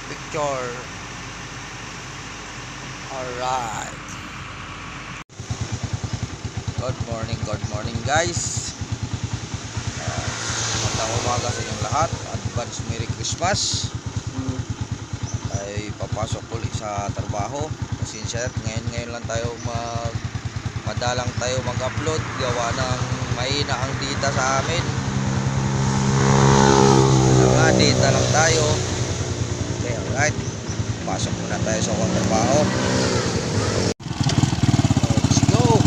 picture. Alright. Good morning guys. Magandang umaga sa inyong lahat. Advance Merry Christmas. Ay papasok ulit sa trabaho. Pasensya, ngayon lang tayo madalang tayo mag-upload. Gawa ng mahina ang data sa amin. Data lang tayo. Okay, alright. Pasok muna tayo sa trabaho. Let's go.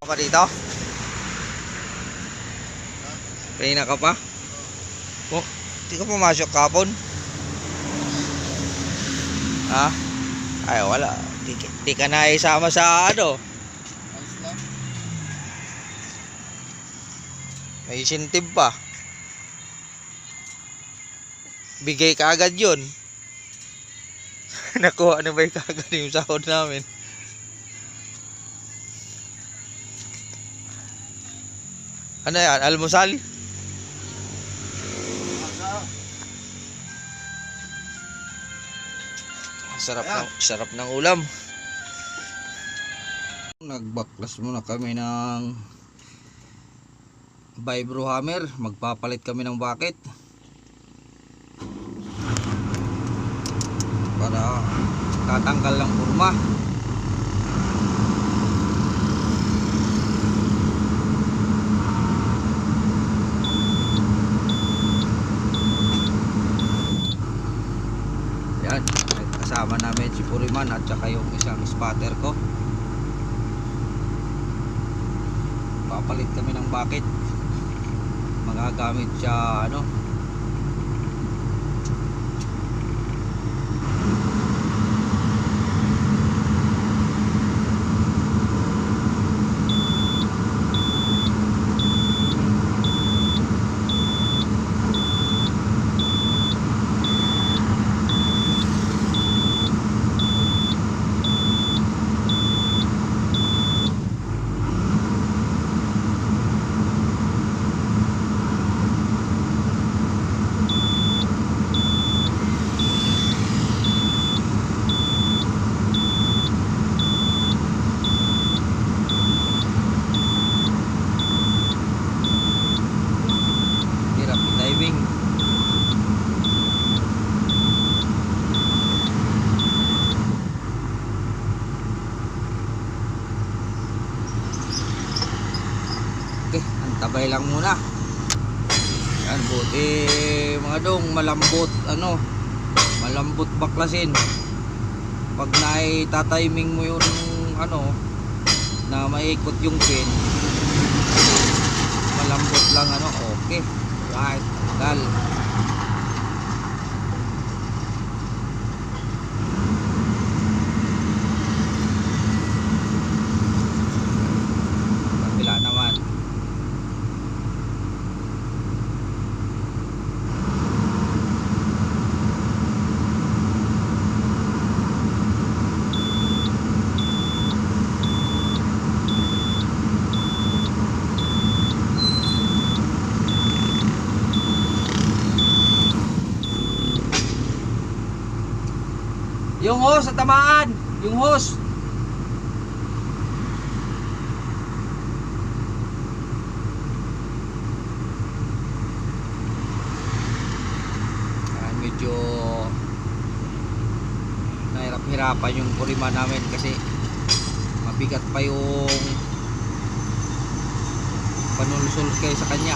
Ka dito? Pahina ka pa? Oh, di ka pumasok kapon? Ha? Ay wala. Di ka na isama sa ano? May incentive pa. Bigay ka agad yun. Nakuha na ba yung kagad yung sahod namin? Ano yan? Almusal? Sarap ng ulam. Nagbaklas muna kami ng vibro hammer. Magpapalit kami ng bucket para tatanggal ng kurma. Yan, kasama namin si Puriman at saka yung isang spotter ko. Papalit kami ng bucket. Magagamit siya ano, diving. Okay, antabay lang muna. Yan, buti mga dong malambot ano, malambot baklasin. Pag naitatiming mo yung ano na maikot yung pin, malambot lang ano, okay. Right, tanggal. Kabila naman. Yung hose sa tamaan. Yung hose. Medyo nahirap-hirapan yung kurima namin kasi mabigat pa yung panulusol kayo sa kanya.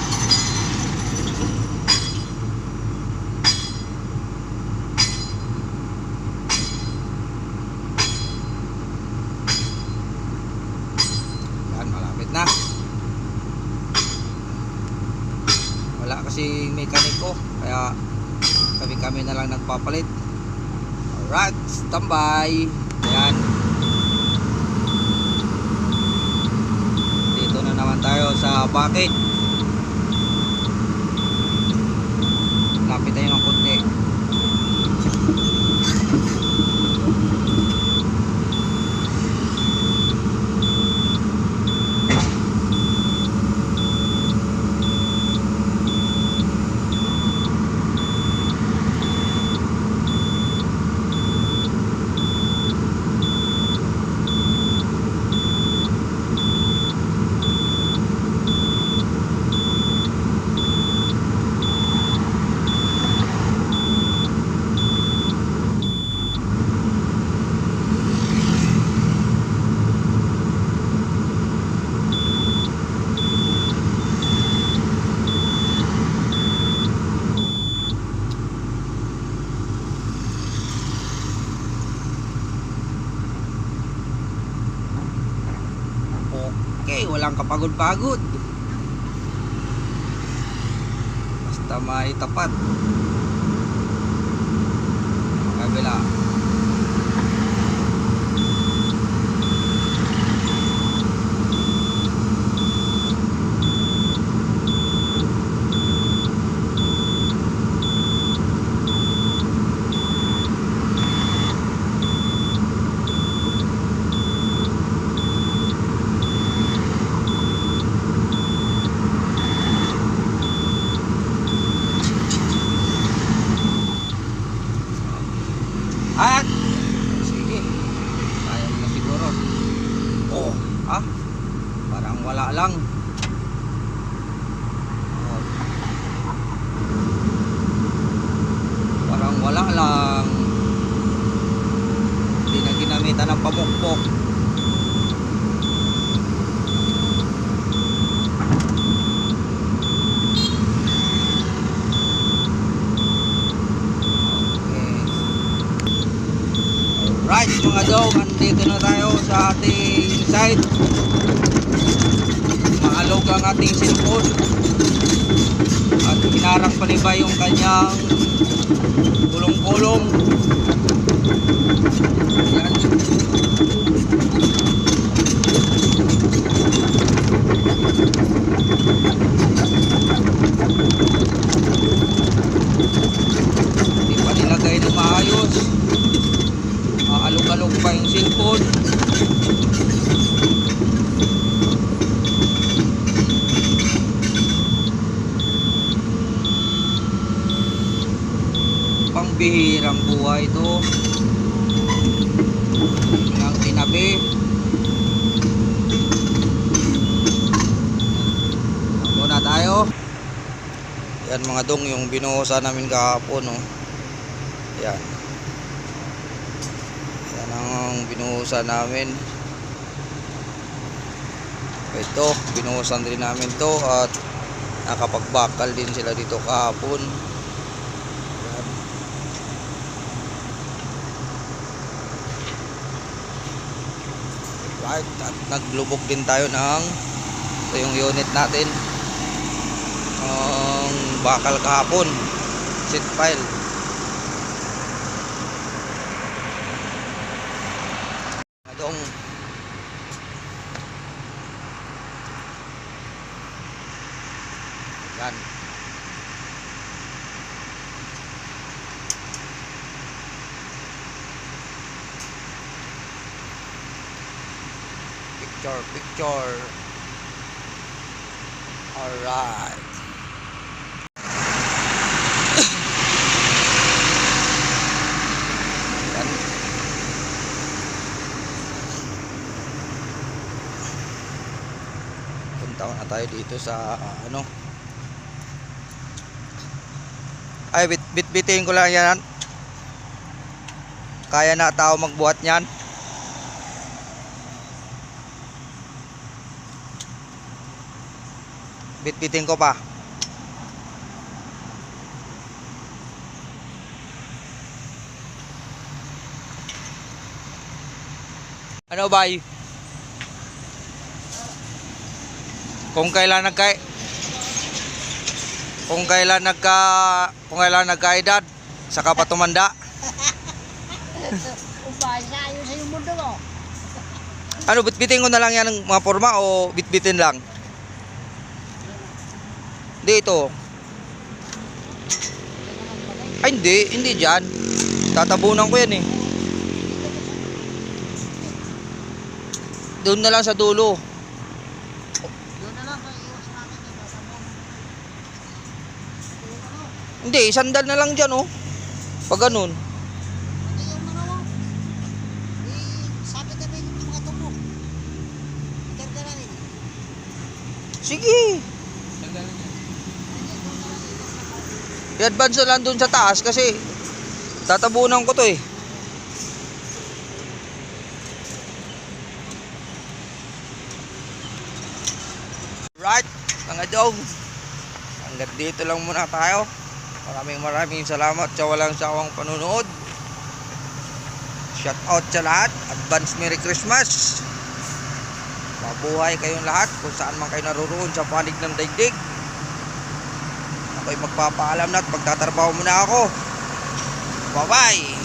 Yan, malapit na. Wala kasi mekaniko kaya kami na lang nagpapalit. Alright, standby. Ayan. Dito na naman tayo sa bucket. Lapit tayo ng konti. Okay, walang kapagod-pagod. Basta maitapat. Kabila. At sige, kaya mo na siguro. Oh, parang wala lang. Oh, parang wala lang. Hindi na ginamitan ng pamukpok. Right mga dog, andito na tayo sa ating side. Maalog ang ating cellphone at hinarang pa rin ba yung kanyang kulong-kulong. Yan. Hindi pa nilagay na maayos. Alog-alog pa yung cellphone. Pangbihirang buhay ito. Lang tinabi. Muna tayo. Yan mga dong, yung binuhusan namin kahapon, oh. Yan. Ang binuhusan namin. Ito, binuhusan din namin to at nakapagbakal din sila dito kahapon. Ayan. Right, at naglubog din tayo ng ito yung unit natin. Ang bakal kahapon, seat pile. Adong yan. Picture. All right. Yan. bitaw na tayo dito sa ano. Ay, bitbitin ko lang yan. Kaya na tao magbuhat niyan. Bitbitin ko pa. Ano ba? Kung kailan nagkaedad, saka pa tumanda. Upasa, ayun sa yung mundo mo. Ano, bitbitin ko na lang yan ng mga forma o bitbitin lang? Dito. Ay, hindi dyan. Tatabunan ko yan eh. Doon na lang sa dulo. Doon na lang, iwas namin yung masabon. Hindi, sandal na lang dyan oh. Pag ganun. Hindi yung mga mo. Sabi kami yung mga tumo. Ganda rin. Sige. I-advance na lang doon sa taas kasi tatabunan ko to eh. Right, mga dog. Hanggang dito lang muna tayo. Maraming salamat sa walang sawang panunood. Shout out sa lahat. Advance Merry Christmas. Mabuhay kayong lahat kung saan man kayo naroon sa panig ng daigdig. Ako'y magpapaalam na at magtatrabaho muna ako. Bye bye.